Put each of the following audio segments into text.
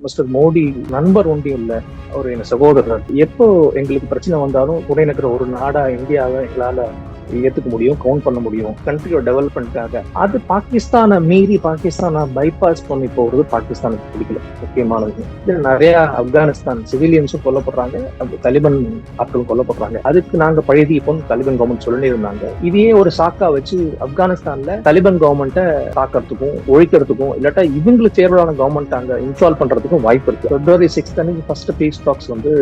Mister Modi நண்பர் ஒன்றியும் இல்ல, அவர் என் சகோதரர். எப்போ எங்களுக்கு பிரச்சனை வந்தாலும் துணை நிற்கிற ஒரு நாடா இந்தியாவை எங்களால ஏத்துக்க முடியும், கவுண்ட் பண்ண முடியும். கண்ட்ரியோட டெவலப்மெண்ட்காக. அது பாகிஸ்தானை மீறி பாகிஸ்தானை பைபாஸ் பண்ணி போறது பாகிஸ்தானுக்கு பிடிக்கல. முக்கியமானது இது நிறைய ஆப்கானிஸ்தான் சிவிலியன்ஸும் கொல்லப்படுறாங்க, தலிபான் ஆட்களும் கொல்லப்படுறாங்க. அதுக்கு நாங்க பழுதிப்போம் தலிபான் கவர்மெண்ட் சொல்லி இருந்தாங்க. இதையே ஒரு சாக்கா வச்சு ஆப்கானிஸ்தான்ல தலிபான் கவர்மெண்ட்டை தாக்கிறதுக்கும் ஒழிக்கிறதுக்கும் இல்லாட்டா இவங்களுக்கு தேவையான கவர்மெண்ட் அங்க இன்ஸ்டால் பண்றதுக்கும் வாய்ப்பு இருக்கு. February 6th அன்னைக்கு ஃபர்ஸ்ட் பீஸ் டாக்ஸ் வந்து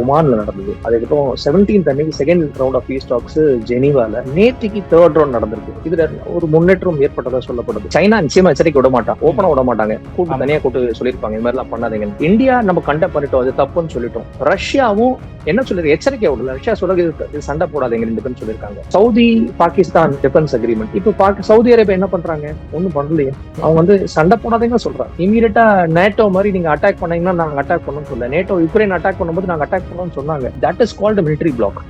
ஒமான்ல நடந்தது. அதுக்கப்புறம் 17th அன்னைக்கு second round of peace talks ஜெனீவால, நேற்றுக்கு தேர்ட் ரவுண்ட் நடந்திருக்கு. இதுல ஒரு முன்னேற்றம் ஏற்பட்டதா சொல்லப்படுது. சைனா நிச்சயமா எச்சரிக்கை விட மாட்டான், ஓப்பனா விட மாட்டாங்க, கூட்டு தனியா கூட்டு சொல்லியிருப்பாங்க இந்த மாதிரி எல்லாம் பண்ணாதீங்க. இந்தியா நம்ம கண்டெக்ட் பண்ணிட்டோம், அது தப்புன்னு சொல்லிட்டோம். ரஷ்யாவும் என்ன சொல்லிருக்கு, எச்சரிக்கை விடல. ரஷ்யா சொல்றது சண்டை போடாதீங்க ரெண்டு பேரும் சொல்லியிருக்காங்க. சவுதி பாகிஸ்தான் டிஃபென்ஸ் அக்ரிமெண்ட், இப்ப சவுதி அரேபியா என்ன பண்றாங்க, ஒன்னும் பண்ணலையே. அவங்க வந்து சண்டை போடாதீங்க சொல்றாங்க. இமீடியட்டா நேட்டோ மாதிரி நீங்க அட்டாக் பண்ணீங்கன்னா நாங்க அட்டாக் பண்ணணும்னு சொல்ல, நேட்டோ யுக்ரைன் அட்டாக் பண்ணும்போது நாங்க அட்டாக் பண்ணணும்னு சொன்னாங்க. That is called military block.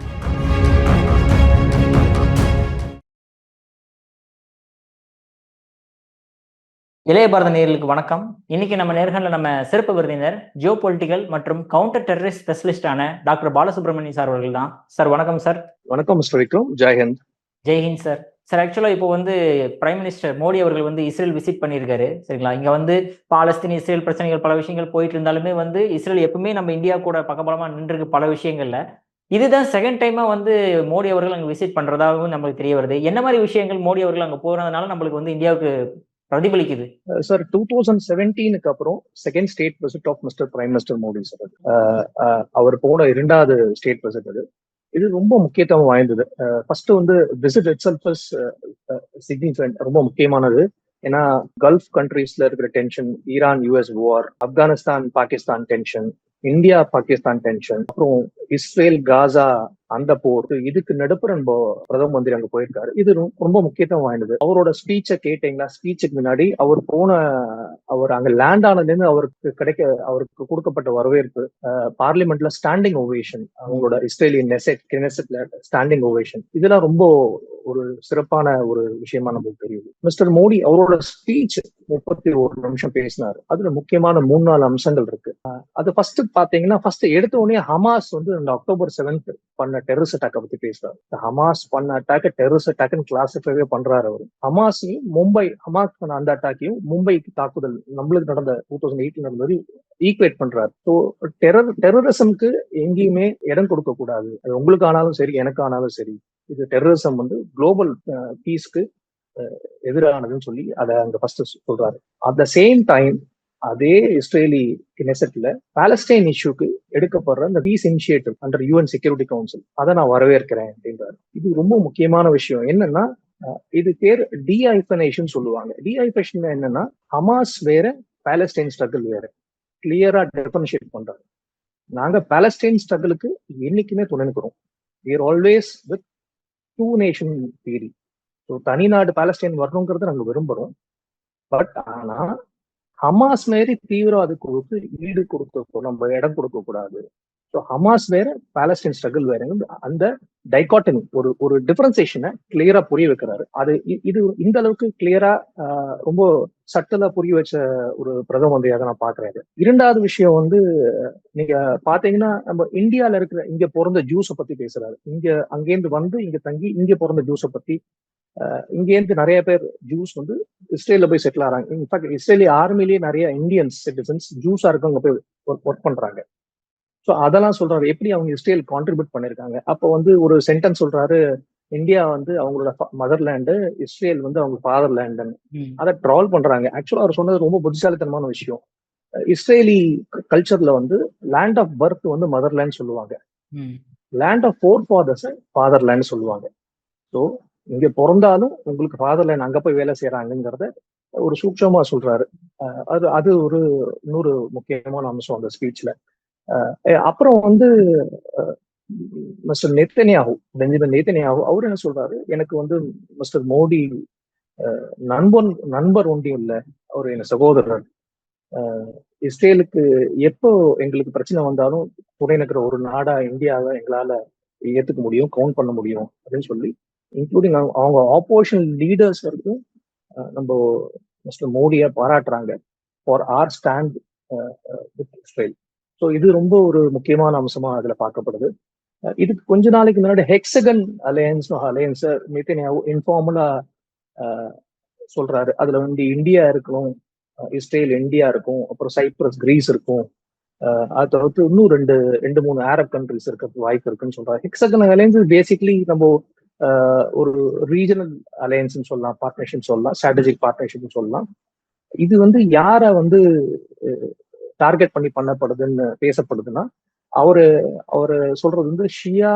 இளைய பாரத நேயர்களுக்கு வணக்கம். இன்னைக்கு நம்ம நேர்காணல நம்ம சிறப்பு விருந்தினர் ஜியோ பொலிட்டிக்கல் மற்றும் கவுண்டர் டெரரிஸ்ட் ஸ்பெஷலிஸ்டான டாக்டர் பாலசுப்ரமணியம் சார் அவர்கள் தான். சார் வணக்கம் சார். வணக்கம் Mister Vikram. Jai Hind. Jai Hind sir. Sir ஆக்சுவலா இப்போ வந்து பிரைம் மினிஸ்டர் மோடி அவர்கள் வந்து இஸ்ரேல் விசிட் பண்ணியிருக்காரு, சரிங்களா? இங்க வந்து பாலஸ்தீன் இஸ்ரேல் பிரச்சனைகள் பல விஷயங்கள் போயிட்டு இருந்தாலுமே வந்து இஸ்ரேல் எப்பவுமே நம்ம இந்தியா கூட பக்கபலமா நின்றுருக்கு பல விஷயங்கள்ல. இதுதான் செகண்ட் டைமா வந்து மோடி அவர்கள் அங்க விசிட் பண்றதாகவும் நம்மளுக்கு தெரிய வருது. என்ன மாதிரி விஷயங்கள் மோடி அவர்கள் அங்க போறதுனால நம்மளுக்கு வந்து இந்தியாவுக்கு பிரதிபலிக்குது? சார் 2017க்கு அப்புறம் second state visit of Mister prime minister Modi sir. அவர் போன இரண்டாவது ஸ்டேட் விசிட் அது. இது ரொம்ப முக்கியத்துவம் வாய்ந்தது. ஃபர்ஸ்ட் வந்து visit itself is significant, ரொம்ப முக்கியமானது. ஏன்னா கல்ஃப் கண்ட்ரீஸ்ல இருக்கிற tension, Iran US war, Afghanistan Pakistan tension, India Pakistan tension, அப்புறம் இஸ்ரேல் காசா அந்த போர், இதுக்கு நடுப்புற நம்ம பிரதம மந்திரி அங்க போயிருக்காரு. இது ரொம்ப முக்கியத்துவம் வாய்ந்தது. அவரோட ஸ்பீச்சை கேட்டீங்களா? ஸ்பீச்சுக்கு முன்னாடி அவர் அங்க லேண்ட் ஆனதுல இருந்து அவருக்கு கொடுக்கப்பட்ட வரவேற்பு, பார்லிமெண்ட்ல ஸ்டாண்டிங் ஓவேஷன், அவங்களோட இஸ்ரேலியன் கெனெசெட்ல ஸ்டாண்டிங் ஓவேஷன், இதெல்லாம் ரொம்ப ஒரு சிறப்பான ஒரு விஷயமா நமக்கு தெரியுது. மிஸ்டர் மோடி அவரோட ஸ்பீச் 31 நிமிஷம் பேசினாரு. அதுல முக்கியமான 3-4 அம்சங்கள் இருக்கு. அது ஃபர்ஸ்ட் பாத்தீங்கன்னா, ஃபர்ஸ்ட் எடுத்த உடனே ஹமாஸ் வந்து இந்த October 7th பண்ண டெரரிஸ்ட் அட்டாக்கை பத்தி பேசுறாரு. ஹமாஸ் பண்ண அட்டாக்க டெரரிஸ்ட் அட்டாக்னு கிளாசிஃபைவே பண்றாரு அவரு. ஹமாஸையும் ஹமாஸ் பண்ண அந்த அட்டாக்கையும் மும்பைக்கு தாக்குதல் நம்மளுக்கு நடந்த 2008 நடந்தது ஈக்குவேட் பண்றாரு. ஸோ டெரரிசம்க்கு எங்கேயுமே இடம் கொடுக்க கூடாது. அது உங்களுக்கு ஆனாலும் சரி, எனக்கு ஆனாலும் சரி. இது டெரரிசம் வந்து குளோபல் பீஸ்க்கு எதிரானதுன்னு சொல்லி அதை அங்க ஃபர்ஸ்ட் சொல்றாரு. அட் த சேம் டைம் அதே இஸ்ரேலி கெனெசெட்ல பாலஸ்டைன் இஷ்யூக்கு எடுக்கப்படுற இந்த peace initiative under UN security council, அதை நான் வரவேற்கிறேன் அப்படின்றாரு. இது ரொம்ப முக்கியமான விஷயம். என்னன்னா, இது பேர் டீஹைபனேஷன் சொல்லுவாங்க. டீஹைபனேஷன் என்னன்னா, ஹமாஸ் வேற, பாலஸ்டைன் ஸ்ட்ரகிள் வேற. கிளியரா டிஃபரன்ஷியேட் பண்றாரு. நாங்க பாலஸ்டைன் ஸ்ட்ரகிளுக்கு என்னைக்குமே துணை நிற்கிறோம். we are always with two nation theory. So தனிநாடு பாலஸ்டைன் வரணுங்கிறத நாங்க விரும்புறோம். பட் ஆனா ஹமாஸ் மாரி தீவிரவாத குழுக்கு ஈடு கொடுக்க நம்ம இடம் கொடுக்க கூடாது. ஸோ ஹமாஸ் வேற, பாலஸ்டைன் ஸ்ட்ரகிள் வேற. அந்த டைகாட்டமி, ஒரு டிஃபரன்சியேஷனை கிளியரா புரிய வைக்கிறாரு. அது இது இந்த அளவுக்கு கிளியரா ரொம்ப சட்டலா புரிய வச்ச ஒரு பிரதம மந்திரியாக நான் பாக்குறேன். இரண்டாவது விஷயம் வந்து, நீங்க பாத்தீங்கன்னா நம்ம இந்தியால இருக்கிற இங்க பிறந்த ஜூஸை பத்தி பேசுறாரு. அங்கேருந்து வந்து இங்க தங்கி இங்க பிறந்த ஜூஸை பத்தி, இங்கேருந்து நிறைய பேர் ஜூஸ் வந்து இஸ்ரேல்ல போய் செட்டில் ஆறாங்க. இன்ஃபேக்ட் இஸ்ரேலி ஆர்மிலேயே நிறைய இந்தியன் சிட்டிசன்ஸ் ஜூஸா இருக்கவங்க போய் ஒர்க் பண்றாங்க. ஸோ அதெல்லாம் சொல்றாரு, எப்படி அவங்க இஸ்ரேல் கான்ட்ரிபியூட் பண்ணிருக்காங்க. அப்போ வந்து ஒரு சென்டென்ஸ் சொல்றாரு, இந்தியா வந்து அவங்களோட மதர்லேண்டு, இஸ்ரேல் வந்து அவங்க ஃபாதர்லேண்டுன்னு. அதை ட்ரால் பண்றாங்க. ஆக்சுவலா அவர் சொன்னது ரொம்ப புத்திசாலித்தனமான விஷயம். இஸ்ரேலி கல்ச்சர்ல வந்து லேண்ட் ஆஃப் பர்த் வந்து மதர்லேண்ட் சொல்லுவாங்க, land of forefathers fatherland சொல்லுவாங்க. ஸோ இங்க பிறந்தாலும் உங்களுக்கு ஃபாதர்லேண்ட் அங்க போய் வேலை செய்யறாங்கிறத ஒரு சூட்சமா சொல்றாரு. அது ஒரு இன்னொரு முக்கியமான அம்சம் அந்த ஸ்பீச்ல. அப்புறம் வந்து மிஸ்டர் பெஞ்சமின் நேத்தன்யாஹூ அவர் என்ன சொல்றாரு, எனக்கு வந்து மிஸ்டர் மோடி நண்பர் ஒன்றியும் இல்ல, அவர் என் சகோதரர். இஸ்ரேலுக்கு எப்போ எங்களுக்கு பிரச்சனை வந்தாலும் துணை நிற்கிற ஒரு நாடா இந்தியாவை எங்களால ஏத்துக்க முடியும், கவுண்ட் பண்ண முடியும் அப்படின்னு சொல்லி, இன்க்ளூடிங் அவங்க ஆப்போசிஷன் லீடர்ஸ் வரைக்கும் நம்ம மிஸ்டர் மோடியை பாராட்டுறாங்க for our stand with Israel. So இது ரொம்ப ஒரு முக்கியமான அம்சமா அதுல பார்க்கப்படுது. இதுக்கு கொஞ்ச நாளைக்கு முன்னாடி ஹெக்ஸகன் அலையன்ஸ் நேத்தன்யாஹூ இன்ஃபார்மலா சொல்றாரு. அதுல வந்து இந்தியா இருக்கணும், இஸ்ரேல் இந்தியா இருக்கும், அப்புறம் சைப்ரஸ் கிரீஸ் இருக்கும், அதை தவிர்த்து இன்னும் ரெண்டு மூணு அரப் கண்ட்ரிஸ் இருக்கிறது வாய்ப்பு இருக்குன்னு சொல்றாரு. ஹெக்ஸகன் அலையன்ஸ் பேசிக்லி நம்ம ஒரு ரீஜனல் அலையன்ஸ் சொல்லலாம், பார்ட்னர்ஷிப் சொல்லலாம், ஸ்ட்ராட்டஜிக் பார்ட்னர்ஷிப் சொல்லலாம். இது வந்து யார வந்து டார்கெட் பண்ணி பண்ணப்படுதுன்னு பேசப்படுதுன்னா, அவரு சொல்றது வந்து ஷியா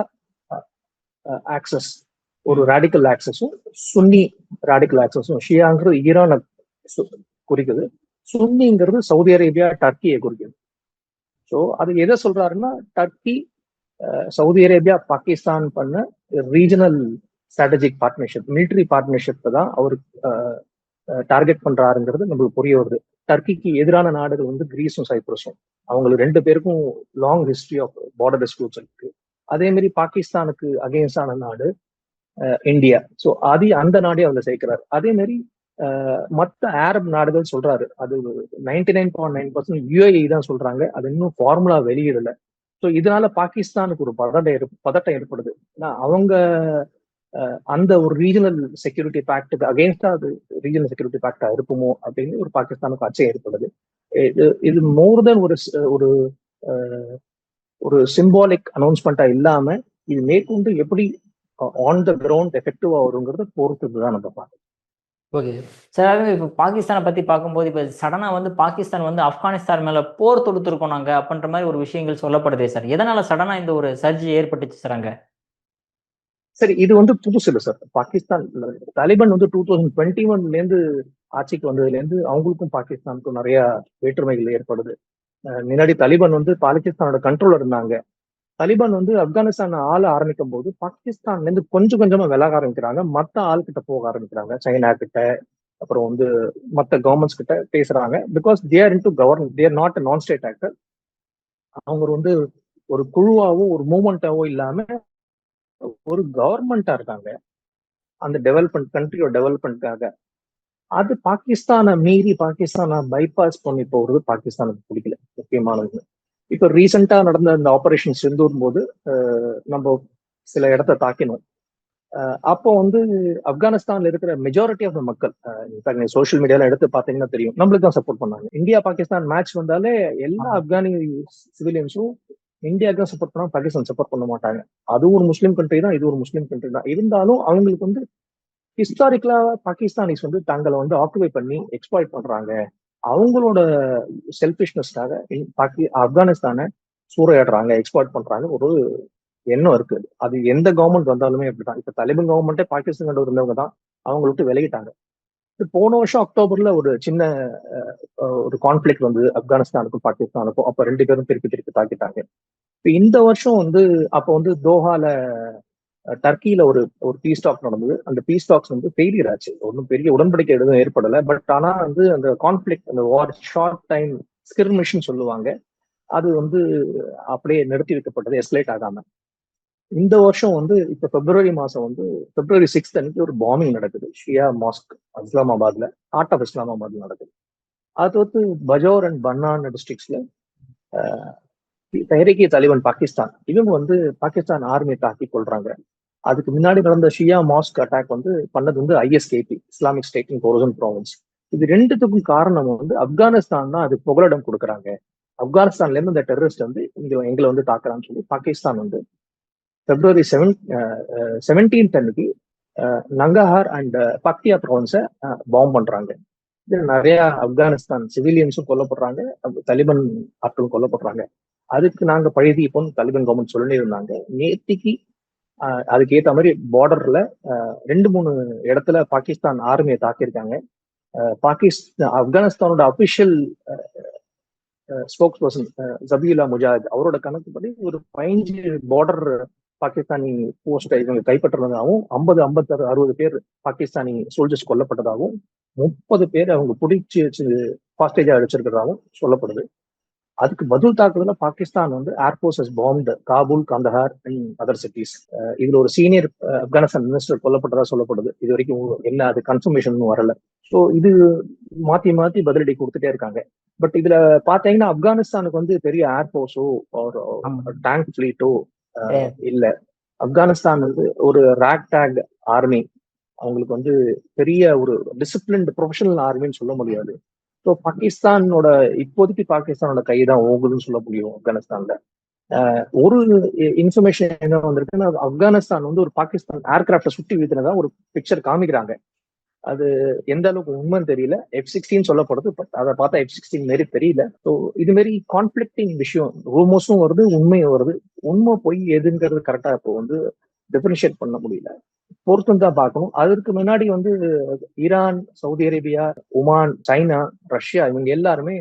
ஆக்சஸ், ஒரு ரேடிக்கல் ஆக்சஸும் சுன்னி ரேடிக்கல் ஆக்சஸும். ஷியாங்கிறது ஈரானை குறிக்குது, சுன்னிங்கிறது சவுதி அரேபியா டர்க்கியை குறிக்குது. ஸோ அது எதை சொல்றாருன்னா, டர்க்கி சவுதி அரேபியா பாகிஸ்தான் பண்ண regional strategic partnership, military partnership தான் அவர் டார்கெட் பண்றாருங்கிறது நம்மளுக்கு புரிய வருது. டர்க்கிக்கு எதிரான நாடுகள் வந்து கிரீஸும் சைப்ரஸும், அவங்களுக்கு ரெண்டு பேருக்கும் long history of border disputes இருக்கு. அதே மாதிரி பாகிஸ்தானுக்கு அகேன்ஸ்டான நாடு இந்தியா. ஸோ அந்த நாடே அவங்க சேர்க்கிறாரு. அதே மாதிரி மற்ற அரப் நாடுகள் சொல்றாரு, அது 99.9% யுஏஇ தான் சொல்றாங்க, அது இன்னும் ஃபார்முலா வெளியிடல. ஸோ இதனால பாகிஸ்தானுக்கு ஒரு பதட்டம் ஏற்படுது. அவங்க அந்த ஒரு ரீஜனல் செக்யூரிட்டி பேக்டுக்கு அகேன்ஸ்டா அது ரீஜனல் செக்யூரிட்டி பேக்டா இருக்குமோ அப்படின்னு ஒரு பாகிஸ்தானுக்கு அச்சம் ஏற்படுது. இது மோர் தென் ஒரு ஒரு சிம்பாலிக் அனௌன்ஸ்மெண்டா இல்லாம இது மேற்கொண்டு எப்படி ஆன் த கிரவுண்ட் எஃபெக்டிவா வருங்கிறத பொறுத்துதான் நம்ம பார்க்கணும். Okay sir. இப்போ பாகிஸ்தானை பத்தி பார்க்கும்போது இப்போ சடனா வந்து பாகிஸ்தான் வந்து ஆப்கானிஸ்தான் மேல போர் தொடுத்திருக்கோம் நாங்க அப்படின்ற மாதிரி ஒரு விஷயங்கள் சொல்லப்படுதே சார். எதனால சடனா இந்த ஒரு சர்ஜி ஏற்பட்டுச்சு சார் அங்க? சரி, இது வந்து புதுசு இல்லை சார். பாகிஸ்தான் தாலிபான் வந்து 2021 ஆட்சிக்கு வந்ததுல இருந்து அவங்களுக்கும் பாகிஸ்தானுக்கும் நிறைய வேற்றுமைகள் ஏற்படுது. முன்னாடி தாலிபான் வந்து பாகிஸ்தானோட கண்ட்ரோல் இருந்தாங்க. தாலிபான் வந்து ஆப்கானிஸ்தான் ஆள ஆரம்பிக்கும் போது பாகிஸ்தான்ல இருந்து கொஞ்சம் கொஞ்சமா விலக ஆரம்பிக்கிறாங்க, மத்த ஆள்கிட்ட போக ஆரம்பிக்கிறாங்க, சைனா கிட்ட, அப்புறம் வந்து மத்த கவர்மெண்ட்ஸ் கிட்ட பேசுறாங்க. Because they're into government, they're not non state actor. அவங்க வந்து ஒரு குழுவாவோ ஒரு மூவ்மெண்டாவோ இல்லாம ஒரு கவர்மெண்டா இருக்காங்க அந்த டெவலப்மெண்ட், கண்ட்ரியோட டெவலப்மெண்ட்காக. அது பாகிஸ்தானை மீறி பாகிஸ்தானை பைபாஸ் பண்ணி போறது பாகிஸ்தானுக்கு பிடிக்கல. முக்கியமானது இப்ப ரீசெண்டா நடந்த இந்த ஆபரேஷன் சிந்தூர் போது நம்ம சில இடத்த தாக்கினோம். அப்போ வந்து ஆப்கானிஸ்தான்ல இருக்கிற மெஜாரிட்டி ஆஃப் த மக்கள், சோசியல் மீடியால எடுத்து பாத்தீங்கன்னா தெரியும், நம்மளுக்கு தான் சப்போர்ட் பண்ணாங்க. இந்தியா பாகிஸ்தான் மேட்ச் வந்தாலே எல்லா ஆப்கானி சிவிலியன்ஸும் இந்தியாவுக்கு தான் சப்போர்ட் பண்ணாங்க, பாகிஸ்தான் சப்போர்ட் பண்ண மாட்டாங்க. அது ஒரு முஸ்லீம் கண்ட்ரி தான், இது ஒரு முஸ்லீம் கண்ட்ரி தான். இருந்தாலும் அவங்களுக்கு வந்து ஹிஸ்டாரிக்கலா பாகிஸ்தானிஸ் வந்து தங்களை வந்து ஆக்குபை பண்ணி எக்ஸ்ப்ளாய்ட் பண்றாங்க, அவங்களோட செல்ஃபிஷ்னஸ்க்காக ஆப்கானிஸ்தானை சூறையாடுறாங்க, எக்ஸ்ப்ளாய்ட் பண்றாங்க ஒரு எண்ணம் இருக்கு. அது எந்த கவர்மெண்ட் வந்தாலுமே அப்படிதான். இப்ப தாலிபான் கவர்மெண்டே பாகிஸ்தான் இருந்தவங்க தான், அவங்க விட்டு விலகிட்டாங்க. போன வருஷம் அக்டோபர்ல ஒரு சின்ன ஒரு கான்ஃபிளிக்ட் வந்து ஆப்கானிஸ்தானுக்கும் பாகிஸ்தானுக்கும், அப்ப ரெண்டு பேரும் திருப்பி தாக்கிட்டாங்க. இப்ப இந்த வருஷம் வந்து அப்ப வந்து தோஹால டர்க்கியில ஒரு பீஸ் டாக் நடந்தது. அந்த பீஸ் டாக்ஸ் வந்து ஃபெயிலியர் ஆச்சு, ஒன்றும் பெரிய உடன்படிக்கை எதுவும் ஏற்படல. பட் ஆனா வந்து அந்த கான்ஃபிளிக்ட், அந்த வார் ஷார்ட் டைம் ஸ்கிர்மிஷ்னு சொல்லுவாங்க, அது வந்து அப்படியே நிறுத்தி வைக்கப்பட்டது, எஸ்கலேட் ஆகாம. இந்த வருஷம் வந்து இப்ப பிப்ரவரி மாசம் வந்து பிப்ரவரி 6 அன்னைக்கு ஒரு பாம்பிங் நடக்குது ஷியா மாஸ்க் இஸ்லாமாபாத்ல, ஹார்ட் ஆஃப் இஸ்லாமாபாத்ல நடக்குது. அது வந்து பஜோர் அண்ட் பன்னான் டிஸ்ட்ரிக்ட்ஸ்ல தெஹ்ரிக் தாலிபான் பாகிஸ்தான் இவங்க வந்து பாகிஸ்தான் ஆர்மியை தாக்கி கொள்றாங்க. அதுக்கு முன்னாடி நடந்த ஷியா மாஸ்க் அட்டாக் வந்து பண்ணது வந்து ISKP, இஸ்லாமிக் ஸ்டேட் இன் கொரசன் ப்ராவின்ஸ். இது ரெண்டுத்துக்கும் காரணம் வந்து ஆப்கானிஸ்தான் தான் அது புகலிடம் கொடுக்குறாங்க. ஆப்கானிஸ்தான்ல இருந்து இந்த டெரரிஸ்ட் வந்து எங்களை வந்து தாக்குறான்னு சொல்லி பாகிஸ்தான் வந்து பிப்ரவரி 17 அன்னைக்கு நங்கஹார் அண்ட் பக்தியா ப்ராவின்ஸை பாம்பு பண்றாங்க. இது நிறைய ஆப்கானிஸ்தான் சிவிலியன்ஸும் கொல்லப்படுறாங்க, தாலிபான் ஆட்களும் கொல்லப்படுறாங்க. அதுக்கு நாங்க பழுதிப்போம் தாலிபான் கவர்மெண்ட் சொல்லி இருந்தாங்க. நேத்திக்கு அதுக்கு ஏற்ற மாதிரி பார்டர்ல 2-3 இடத்துல பாகிஸ்தான் ஆர்மியை தாக்கியிருக்காங்க. ஆப்கானிஸ்தானோட official spokesperson Zabihullah Mujahid அவரோட கணக்குப்படி ஒரு 15 பார்டர் பாகிஸ்தானி போஸ்டை இவங்க கைப்பற்றதாகவும், 50-60 பேர் பாகிஸ்தானி சோல்ஜர்ஸ் கொல்லப்பட்டதாகவும், 30 பேர் அவங்க பிடிச்சி வச்சு ஹாஸ்டேஜா அடிச்சிருக்கிறதாகவும் சொல்லப்படுது. அதுக்கு பதில் தாக்குதல பாகிஸ்தான் வந்து air force has bombed Kabul, Kandahar and other cities. இதுல ஒரு சீனியர் ஆப்கானிஸ்தான் மினிஸ்டர் கொல்லப்பட்டதா சொல்லப்படுது. இது வரைக்கும் என்ன அது கன்ஃபர்மேஷன் வரல. ஸோ இது மாத்தி மாத்தி பதிலடி கொடுத்துட்டே இருக்காங்க. பட் இதுல பாத்தீங்கன்னா ஆப்கானிஸ்தானுக்கு வந்து பெரிய ஏர்போர்ஸோ ஒரு டேங்க் ஃபிளீட்டோ இல்ல. ஆப்கானிஸ்தான் வந்து ஒரு ரேக் டேக் ஆர்மி. அவங்களுக்கு வந்து பெரிய ஒரு டிசிப்ளின்டு ப்ரொஃபஷனல் ஆர்மின்னு சொல்ல முடியாது. ஸோ பாகிஸ்தானோட இப்போதைக்கு பாகிஸ்தானோட கைதான் ஓகுதுன்னு சொல்ல முடியும் ஆப்கானிஸ்தான்ல. ஒரு இன்ஃபர்மேஷன் என்ன வந்திருக்குன்னா ஆப்கானிஸ்தான் வந்து ஒரு பாகிஸ்தான் ஏர்கிராப்டை சுட்டி வீழ்த்தினதா ஒரு பிக்சர் காமிக்கிறாங்க. அது எந்த அளவுக்கு உண்மைன்னு தெரியல. F-16 சொல்லப்படுது, பட் அதை பார்த்தா F-16 மாரி தெரியல. ஸோ இது மாதிரி கான்ஃபிளிக்டிங் விஷயம் ரூமர்ஸும் வருது, உண்மையும் வருது. உண்மை பொய் எதுங்கிறது கரெக்டா இப்போ வந்து டிஃபரன்ஷியேட் பண்ண முடியல. பொறுத்தும் தான் பார்க்கணும். அதற்கு முன்னாடி வந்து Iran, Saudi Arabia, Oman, China, Russia இவங்க எல்லாருமே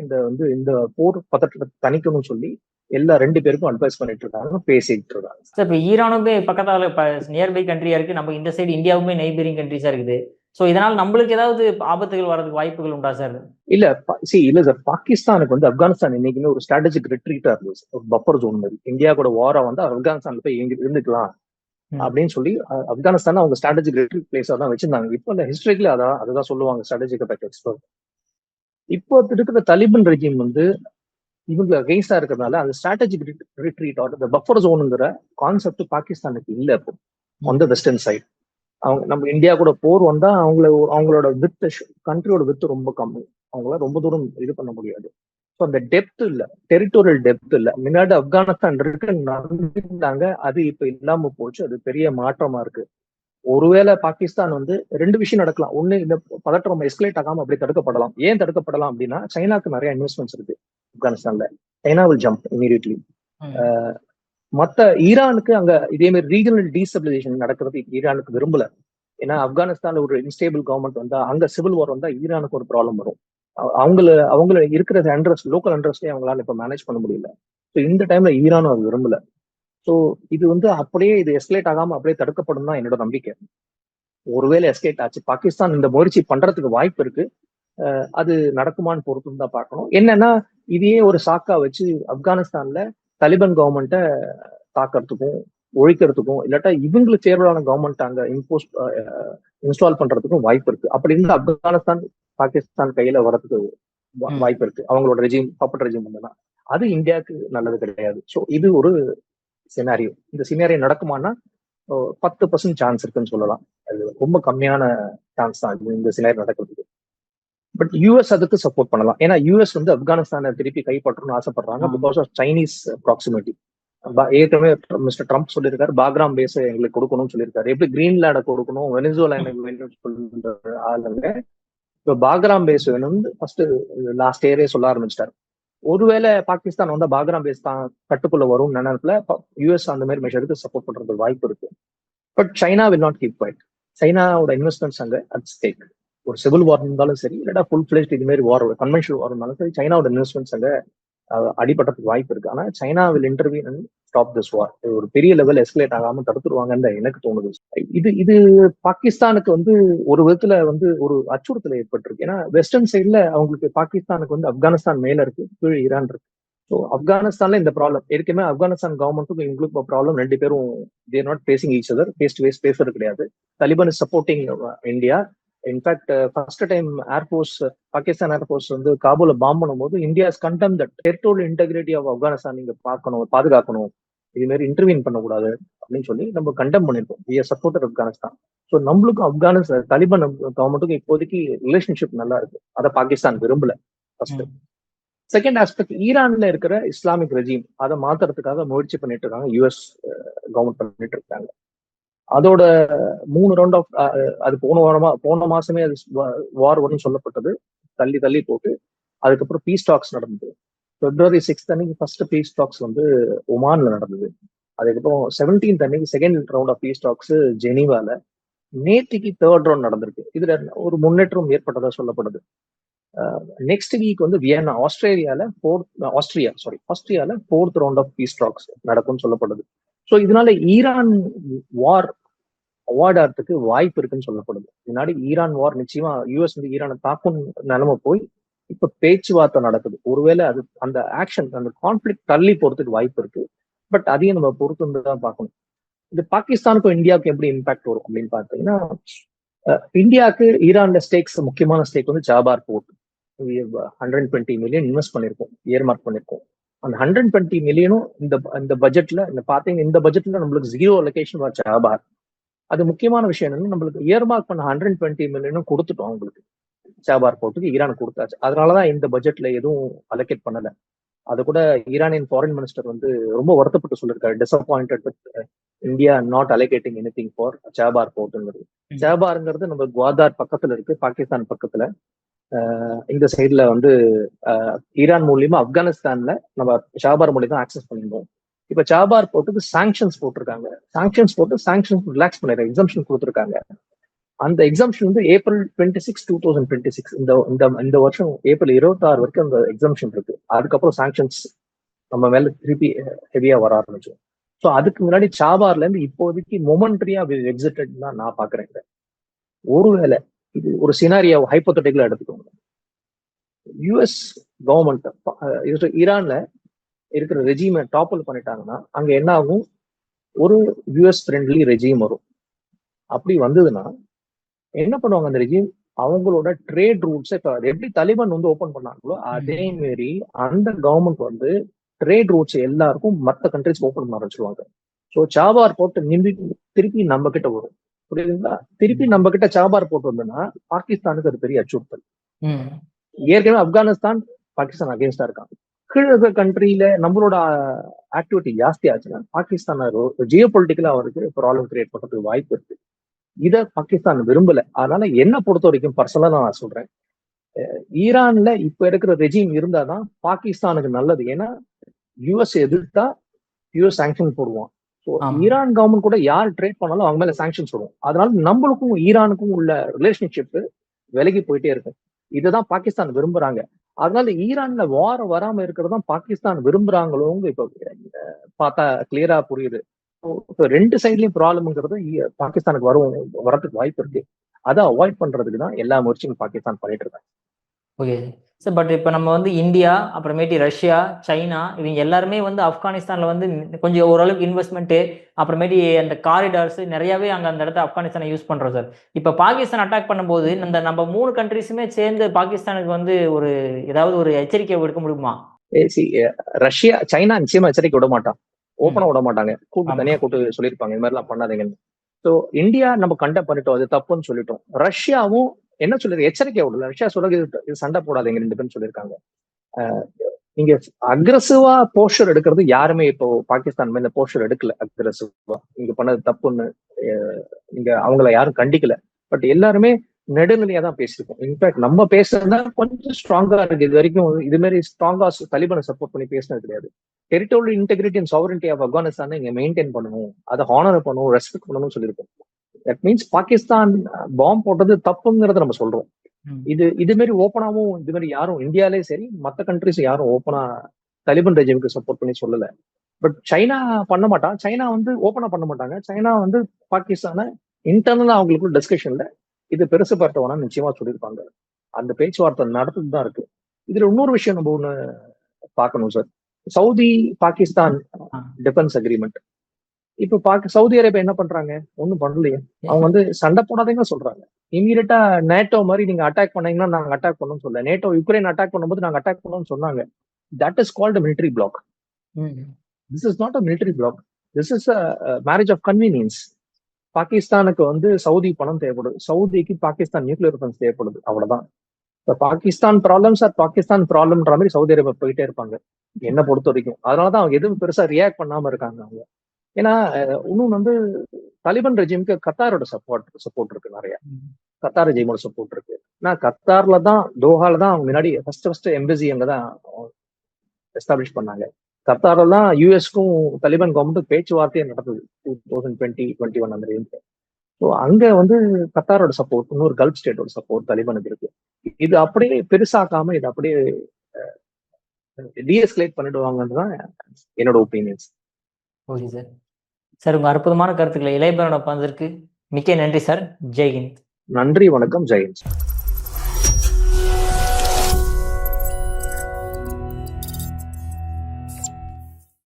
இந்த போர் பதற்றத்தை தணிக்கணும்னு சொல்லி எல்லா 2 பேருக்கும் அட்வைஸ் பண்ணிட்டு இருக்காங்க, பேசிட்டு இருக்காங்க. சார் இப்போ ஈரானுமே பக்கத்தால நியர்பை கண்ட்ரியா இருக்கு, நம்ம இந்த சைடு இந்தியாவுமே நெய்பரிங் கண்ட்ரிஸா இருக்குது. ஸோ இதனால நம்மளுக்கு ஏதாவது ஆபத்துகள் வர்றதுக்கு வாய்ப்புகள் உண்டா சார்? இல்ல சார், பாகிஸ்தானுக்கு வந்து ஆப்கானிஸ்தான் இன்னைக்குமே ஒரு ஸ்ட்ராட்டஜிக் ரிட்ரீட்டா இருந்துச்சு, ஒரு பஃபர் ஜோன் மாதிரி. இந்தியா கூட வாரா வந்து ஆப்கானிஸ்தான்ல போய் இருந்துக்கலாம் அப்படின்னு சொல்லி ஆப்கானிஸ்தான் அவங்க ஸ்ட்ராட்டஜிக் ரிட்ரீட் பிளேஸா தான் வச்சிருந்தாங்க. இப்போ இந்த ஹிஸ்டரியில அதுதான் சொல்லுவாங்க ஸ்ட்ராட்டஜிக் அட்டாக் எக்ஸ்பர்ட். இப்போ இருக்கிற தலிபன் ரெஜிம் வந்து இவங்க அகெயின்ஸ்டா இருக்கிறதுனால அந்த ஸ்ட்ராட்டஜிக் ரிட்ரீட் ஆர் இந்த பஃபர் ஜோனுங்கிற கான்செப்ட் பாகிஸ்தானுக்கு இல்ல இப்போ ஆன் த வெஸ்டர்ன் சைட். அவங்க நம்ம இந்தியா கூட போர் வந்தா அவங்களோட கண்ட்ரியோட வித்து ரொம்ப கம்மி. அவங்களால ரொம்ப தூரம் இது பண்ண முடியாது. ஸோ அந்த டெப்த் இல்ல, டெரிட்டோரியல் டெப்த் இல்ல. முன்னாடி ஆப்கானிஸ்தான் இருக்கு நடந்துட்டாங்க, அது இப்ப இல்லாம போச்சு. அது பெரிய மாற்றமா இருக்கு. ஒருவேளை பாகிஸ்தான் வந்து 2 விஷயம் நடக்கலாம். ஒண்ணு, இந்த பதற்றம் எஸ்கலேட் ஆகாம அப்படி தடுக்கப்படலாம். ஏன் தடுக்கப்படலாம் அப்படின்னா சைனாக்கு நிறைய இன்வெஸ்ட்மெண்ட்ஸ் இருக்கு ஆப்கானிஸ்தான்ல. China will jump immediately. மத்த ஈரானுக்கு அங்க இதே மாதிரி ரீஜனல் டீஸ்டபிலைசேஷன் நடக்கிறது ஈரானுக்கு விரும்பல. ஏன்னா ஆப்கானிஸ்தான்ல ஒரு இன்ஸ்டேபிள் கவர்மெண்ட் வந்தா, அங்க சிவில் வார் வந்தா ஈரானுக்கு ஒரு ப்ராப்ளம் வரும். அவங்கள இருக்கிற அண்ட்ரஸ்ட், லோக்கல் அண்ட்ரஸ்டே அவங்களால இப்ப மேனேஜ் பண்ண முடியல. ஸோ இந்த டைம்ல ஈரானும் அது விரும்பல. ஸோ இது வந்து அப்படியே இது எஸ்கலேட் ஆகாம அப்படியே தடுக்கப்படும் தான் என்னோட நம்பிக்கை. ஒருவேளை எஸ்கலேட் ஆச்சு, பாகிஸ்தான் இந்த முயற்சி பண்றதுக்கு வாய்ப்பு இருக்கு. அது நடக்குமான்னு பொறுத்து தான் பார்க்கணும். என்னன்னா இதையே ஒரு சாக்கா வச்சு ஆப்கானிஸ்தான்ல தலிபான் கவர்மெண்ட்டை தாக்கிறதுக்கும் ஒழிக்கிறதுக்கும், இல்லாட்டா இவங்களுக்கு தேவையான கவர்மெண்ட் அங்க இன்ஸ்டால் பண்றதுக்கும் வாய்ப்பு இருக்கு. அப்படி இருந்து ஆப்கானிஸ்தான் பாகிஸ்தான் கையில வர்றதுக்கு வாய்ப்பு இருக்கு. அவங்களோட ரெஜிம் பப்பட் ரெஜிம் வந்ததுன்னா அது இந்தியாவுக்கு நல்லது கிடையாது. ஸோ இது ஒரு சினாரியோ. இந்த சினாரியோ நடக்குமானா 10% சான்ஸ் இருக்குன்னு சொல்லலாம். அது ரொம்ப கம்மியான சான்ஸ் தான் இந்த சினாரியோ நடக்கிறதுக்கு. பட் யூஎஸ் அதுக்கு சப்போர்ட் பண்ணலாம். ஏன்னா யூஎஸ் வந்து ஆப்கானிஸ்தானை திருப்பி கைப்பற்றணும்னு ஆசைப்படுறாங்க பிகாஸ் ஆஃப் சைனீஸ் ப்ராக்சிமிட்டி. ஏற்கனவே மிஸ்டர் ட்ரம்ப் சொல்லியிருக்காரு, பாக்ராம் பேஸ் எங்களுக்கு கொடுக்கணும்னு சொல்லியிருக்காரு. எப்படி கிரீன்லாண்டை கொடுக்கணும், வெனிசுவேலா எனக்கு வேணும்னு சொல்லிட்டு ஆளுங்க இப்போ பாக்ராம் பேஸ் வேணும்னு ஃபர்ஸ்ட் லாஸ்ட் இயரே சொல்ல ஆரம்பிச்சிட்டாரு. ஒருவேளை பாகிஸ்தான் வந்து பாக்ராம் பேஸ் தான் கட்டுக்குள்ள வரும் நினைப்புல யூஎஸ் அந்த மாதிரி மெஷருக்கு சப்போர்ட் பண்றதுக்கு வாய்ப்பு இருக்கு. But China will not keep quiet. சைனாவோட இன்வெஸ்ட்மெண்ட்ஸ் அங்க அட் ஸ்டேக். ஒரு சிவில் வார் இருந்தாலும் சரி, இல்லைன்னா ஃபுல் ஃபிளெஜ்ட் இது மாதிரி வார், கன்வென்ஷனல் வார் இருந்தாலும் சரி, சைனாவோட இன்வெஸ்ட்மெண்ட்ஸ் அங்க அடிபட்டதுக்கு வாய்ப்பு இருக்கு. ஆனா China will intervene and stop this வார். ஒரு பெரிய லெவல் எஸ்கலேட் ஆகாம தடுத்துருவாங்கன்னு எனக்கு தோணுது. இது பாகிஸ்தானுக்கு வந்து ஒரு விதத்துல வந்து ஒரு அச்சுறுத்தல் ஏற்பட்டிருக்கு. ஏன்னா வெஸ்டர்ன் சைட்ல அவங்களுக்கு பாகிஸ்தானுக்கு வந்து ஆப்கானிஸ்தான் மேல இருக்கு, கீழே ஈரான் இருக்கு. ஸோ ஆப்கானிஸ்தான்ல இந்த ப்ராப்ளம் ஏற்கனவே ஆப்கானிஸ்தான் கவர்மெண்ட்டுக்கும் எங்களுக்கு ப்ராப்ளம். 2 பேரும் they're not facing each other, face to face பேசுறது கிடையாது. Taliban is supporting India. In fact first time air force, Pakistan air force வந்து காபூல பாம்பு பண்ணும்போது India condemn that territorial integrity of Afghanistan நீங்க பார்க்கணும், பாதுகாக்கணும், இது மாதிரி இன்டர்வீன் பண்ணக்கூடாது அப்படின்னு சொல்லி நம்ம கண்டம் பண்ணிருக்கோம். We are supported Afghanistan. So நம்மளுக்கும் ஆப்கானிஸ்தான் தலிபான் கவர்மெண்ட்டுக்கும் இப்போதைக்கு ரிலேஷன்ஷிப் நல்லா இருக்கு. அதை பாகிஸ்தான் விரும்பல. ஃபர்ஸ்ட். செகண்ட் ஆஸ்பெக்ட், ஈரான்ல இருக்கிற இஸ்லாமிக் ரெஜிம் அதை மாத்துறதுக்காக முயற்சி பண்ணிட்டு இருக்காங்க, யூஎஸ் கவர்மெண்ட் பண்ணிட்டு இருக்காங்க. அதோட 3 ரவுண்ட் ஆஃப் அது போன மாசமே அது வார் வரும்னு சொல்லப்பட்டது, தள்ளி போட்டு அதுக்கப்புறம் பீஸ் டாக்ஸ் நடந்தது. February 6 அன்னைக்கு ஃபர்ஸ்ட் பீஸ் டாக்ஸ் வந்து ஒமான்ல நடந்தது. அதுக்கப்புறம் 17 அன்னைக்கு second round of peace talks ஜெனீவால. நேற்றுக்கு தேர்ட் ரவுண்ட் நடந்திருக்கு. இதுல ஒரு முன்னேற்றம் ஏற்பட்டதா சொல்லப்படுது. நெக்ஸ்ட் வீக் வந்து வியன்னா ஆஸ்திரியால fourth round of peace talks நடக்கும்னு சொல்லப்படுது. ஸோ இதனால ஈரான் வார் அவாய்ட் ஆகிறதுக்கு வாய்ப்பு இருக்குன்னு சொல்லப்படுது. முன்னாடி ஈரான் வார் நிச்சயமா யூஎஸ் வந்து ஈரானை தாக்கும் நிலைமை போய் இப்ப பேச்சுவார்த்தை நடக்குது. ஒருவேளை அது அந்த ஆக்ஷன் அந்த கான்ஃபிளிக் தள்ளி போறதுக்கு வாய்ப்பு இருக்கு. பட் அதையும் நம்ம பொறுத்து தான் பார்க்கணும். இது பாகிஸ்தானுக்கும் இந்தியாவுக்கும் எப்படி இம்பாக்ட் வரும் அப்படின்னு பார்த்தீங்கன்னா, இந்தியாவுக்கு ஈரான்ல ஸ்டேக்ஸ் முக்கியமான ஸ்டேக் வந்து ஜாபார் போர்ட். 120 மில்லியன் இன்வெஸ்ட் பண்ணிருக்கோம், இயர்மார்க் பண்ணிருக்கோம். அந்த 120 மில்லியனும் இந்த பட்ஜெட்ல இந்த பட்ஜெட்ல நம்மளுக்கு 0 அலோகேஷன் ஃபார் ஜாபார். அது முக்கியமான விஷயம் என்னன்னா, நம்மளுக்கு இயர்மார்க் பண்ண 120 மில்லியனும் கொடுத்துட்டோம் அவங்களுக்கு. ஜாபார் போர்ட்டுக்கு ஈரான் கொடுத்தாச்சு. அதனாலதான் இந்த பட்ஜெட்ல எதுவும் அலோகேட் பண்ணல. அது கூட ஈரானியன் ஃபாரின் மினிஸ்டர் வந்து ரொம்ப வருத்தப்பட்டு சொல்லியிருக்காரு, disappointed with India not allocating anything for Chabahar போர்ட்டுங்கிறது. ஜாபாருங்கிறது நம்ம குவாதார் பக்கத்துல இருக்கு, பாகிஸ்தான் பக்கத்துல. இந்த சைட்ல வந்து ஈரான் மூலியமா ஆப்கானிஸ்தான்ல நம்ம ஜாபார் மூலியமா தான் ஆக்சஸ் பண்ணிருந்தோம். இப்ப ஜாபார் போர்ட்டுக்கு சாங்ஷன்ஸ் போட்டிருக்காங்க. சாங்ஷன்ஸ் ரிலாக்ஸ் பண்ணிருக்காங்க, எக்ஸம்ஷன் கொடுத்துருக்காங்க. அந்த எக்ஸம்ஷன் வந்து April 26, 2026 இந்த வருஷம் April 26 வரைக்கும் அந்த எக்ஸம்ஷன் இருக்கு. அதுக்கப்புறம் சாங்ஷன்ஸ் நம்ம மேல திருப்பி ஹெவியா வர ஆரம்பிச்சோம். ஸோ அதுக்கு முன்னாடி ஜாபார்ல இருந்து இப்போதைக்கு மொமெண்ட்ரியா எக்ஸிட்டட் தான் நான் பாக்குறேன். ஒருவேளை இது ஒரு சினாரியோ ஹைப்போதெட்டிக்கலா எடுத்துக்கோங்க. யுஎஸ் கவர்மெண்ட் ஈரான்ல இருக்கிற ரெஜிமை டாப்பல் பண்ணிட்டாங்கன்னா அங்க என்ன ஆகும்? ஒரு யுஎஸ் ஃப்ரெண்ட்லி ரெஜிம் வரும். அப்படி வந்ததுன்னா என்ன பண்ணுவாங்க? அந்த ரெஜிம் அவங்களோட ட்ரேட் ரூட்ஸை இப்ப எப்படி தாலிபான் வந்து ஓபன் பண்ணாங்களோ அதே மாரி அந்த கவர்மெண்ட் வந்து ட்ரேட் ரூட்ஸ் எல்லாருக்கும் மற்ற கண்ட்ரிஸ் ஓபன் பண்ண ஆரம்பிச்சிருவாங்க. ஸோ ஜாபார் போட்டு திருப்பி நம்ம கிட்ட வரும். புரியுதுங்களா? திருப்பி நம்ம கிட்ட ஜாபார் போட்டு வந்தோம்னா பாகிஸ்தானுக்கு அது பெரிய அச்சுறுத்தல். ஏற்கனவே ஆப்கானிஸ்தான் பாகிஸ்தான் அகேன்ஸ்டா இருக்காங்க. கீழே கண்ட்ரியில நம்மளோட ஆக்டிவிட்டி ஜாஸ்தி ஆச்சுன்னா பாகிஸ்தான் ஜியோ பொலிட்டிக்கலா அவருக்கு ப்ராப்ளம் கிரியேட் பண்றதுக்கு வாய்ப்பு இருக்கு. இதை பாகிஸ்தான் விரும்பல. அதனால என்ன பொறுத்த வரைக்கும் பர்சனலா நான் சொல்றேன், ஈரான்ல இப்ப இருக்கிற ரெஜிம் இருந்தாதான் பாகிஸ்தானுக்கு நல்லது. ஏன்னா யுஎஸ் எதிர்த்தா யுஎஸ் சாங்ஷன் போடுவான். ஈரான் கவர்மெண்ட் கூட யார் ட்ரேட் பண்ணாலும் அவங்க மேல சாங்ஷன்ஸ் வரும். அதனால நம்மளுக்கும் ஈரானுக்கும் உள்ள ரிலேஷன்ஷிப் விலகி போயிட்டே இருக்கும். இதுதான் பாகிஸ்தான் விரும்புறாங்க. அதனால ஈரான்ல வார வராம இருக்கிறதான் பாகிஸ்தான் விரும்புறாங்களோங்க இப்ப பார்த்தா கிளியரா புரியுது. ரெண்டு சைட்லயும் ப்ராப்ளம்ங்கிறது பாகிஸ்தானுக்கு வரதுக்கு வாய்ப்பு இருக்கு. அதை அவாய்ட் பண்றதுக்கு தான் எல்லா முயற்சியும் பாகிஸ்தான் பண்ணிட்டு இருக்காங்க. Okay sir. பட் இப்போ நம்ம வந்து இந்தியா, அப்புறமேட்டு ரஷ்யா, சைனா இவங்க எல்லாருமே வந்து ஆப்கானிஸ்தான்ல வந்து கொஞ்சம் ஓரளவுக்கு இன்வெஸ்ட்மெண்ட்டு, அப்புறமேட்டு அந்த காரிடார்ஸ் நிறையாவே அங்கே அந்த இடத்த ஆப்கானிஸ்தானை யூஸ் பண்றோம் சார். இப்போ பாகிஸ்தான் அட்டாக் பண்ணும்போது நம்ம 3 கண்ட்ரிஸுமே சேர்ந்து பாகிஸ்தானுக்கு வந்து ஏதாவது ஒரு எச்சரிக்கை விடுக்க முடியுமா? ரஷ்யா, சைனா நிச்சயமா எச்சரிக்கை விட மாட்டான், ஓப்பனா விட மாட்டாங்க. தனியா கூட்டு சொல்லியிருப்பாங்க இந்த மாதிரி எல்லாம் பண்ணாதீங்கன்னு. ஸோ இந்தியா நம்ம கண்டெக்ட் பண்ணிட்டோம், அது தப்புன்னு சொல்லிட்டோம். ரஷ்யாவும் என்ன சொல்லிருக்கு? எச்சரிக்கை விடல. ரஷ்யா சொல்றது இது சண்டை போடாதீங்க 2 பேரும் சொல்லியிருக்காங்க. நீங்க அக்ரெசிவா போஸ்டர் எடுக்கிறது யாருமே இப்போ பாகிஸ்தான் மேல போஸ்டர் எடுக்கல. அக்ரெசிவா நீங்க பண்ணது தப்புன்னு நீங்க அவங்கள யாரும் கண்டிக்கல. பட் எல்லாருமே நடுநிலையா தான் பேசியிருக்கோம். இன்ஃபேக்ட் நம்ம பேசுறதுதான் கொஞ்சம் ஸ்ட்ராங்கா இருக்கு. இது வரைக்கும் இது மாதிரி ஸ்ட்ராங்கா தாலிபானை சப்போர்ட் பண்ணி பேசினது கிடையாது. Territorial integrity and sovereignty of Afghanistan இங்க மெயின்டைன் பண்ணணும், அதை ஹானர் பண்ணணும், ரெஸ்பெக்ட் பண்ணணும்னு சொல்லியிருக்கோம். தட் மீன்ஸ் பாகிஸ்தான் பாம்பு போட்டது தப்புங்கிறத நம்ம சொல்றோம். இது மாதிரி ஓப்பனாவும் இது மாதிரி யாரும் இந்தியாலே சரி மற்ற கண்ட்ரிஸ் யாரும் ஓப்பனா தாலிபான் ரெஜிமுக்கு சப்போர்ட் பண்ணி சொல்லல. பட் சைனா பண்ண மாட்டான். சைனா வந்து ஓப்பனா பண்ண மாட்டாங்க. சைனா வந்து பாகிஸ்தானை இன்டர்னலா அவங்களுக்கு டிஸ்கஷன்ல இது பெருசு பார்த்த வேணா நிச்சயமா சொல்லியிருப்பாங்க. அந்த பேச்சுவார்த்தை நடந்துட்டு தான் இருக்கு. இதுல இன்னொரு விஷயம் நம்ம ஒண்ணு பார்க்கணும் sir. Saudi Pakistan defence agreement. இப்ப சவுதி அரேபியா என்ன பண்றாங்க? ஒண்ணும் பண்ணலையே. அவங்க வந்து சண்டை போடாதீங்கன்னு சொல்றாங்க. இமீடியட்டா நேட்டோ மாதிரி நீங்க அட்டாக் பண்ணீங்கன்னா நாங்க அட்டாக் பண்ணோம்னு சொல்ல. நேட்டோ யுக்ரைன் அட்டாக் பண்ணும்போது நாங்க அட்டாக் பண்ணோம்னு சொன்னாங்க. That is called military bloc. This is not a military bloc. This is a marriage of convenience. பாகிஸ்தானுக்கு வந்து சவுதி பணம் தேவைப்படுது, சவுதிக்கு பாகிஸ்தான் நியூக்ளியர் வெப்பன்ஸ் தேவைப்படுது, அவ்வளவுதான். பாகிஸ்தான் ப்ராப்ளம்ஸ் ஆர் பாகிஸ்தான் ப்ராப்ளம்ன்ற மாதிரி சவுதி அரேபியா போயிட்டே இருப்பாங்க என்ன பொறுத்த வரைக்கும். அதனாலதான் அவங்க எதுவும் பெருசா ரியாக்ட் பண்ணாம இருக்காங்க அவங்க. ஏன்னா இன்னும் வந்து தாலிபான் ரெஜிமுக்கு கத்தாரோட சப்போர்ட் இருக்கு நிறைய. கத்தார் ரெஜிமோட சப்போர்ட் இருக்கு. நான் கத்தார்ல தான், தோஹால தான் அவங்க முன்னாடி ஃபர்ஸ்ட் எம்பசி அங்கதான் எஸ்டாப்ளிஷ் பண்ணாங்க. கத்தார்ல தான் யூஎஸ்க்கும் தாலிபான் கவர்மெண்ட் பேச்சுவார்த்தையே நடந்தது 2020-21 அந்த ரேஞ்சில். ஸோ அங்க வந்து கத்தாரோட சப்போர்ட், இன்னொரு கல்ஃப் ஸ்டேட்டோட சப்போர்ட் தாலிபானுக்கு இருக்கு. இது அப்படியே பெருசாக்காம இது அப்படியே டீஎஸ்கலேட் பண்ணிடுவாங்கன்னு தான் என்னோட ஒப்பீனியன்ஸ். Okay sir. சார் உங்க அற்புதமான கருத்துக்களை இளையபரனோட பகிர்ந்ததற்கு மிக்க நன்றி சார். ஜெய்ஹிந்த். நன்றி, வணக்கம், ஜெய்ஹிந்த்.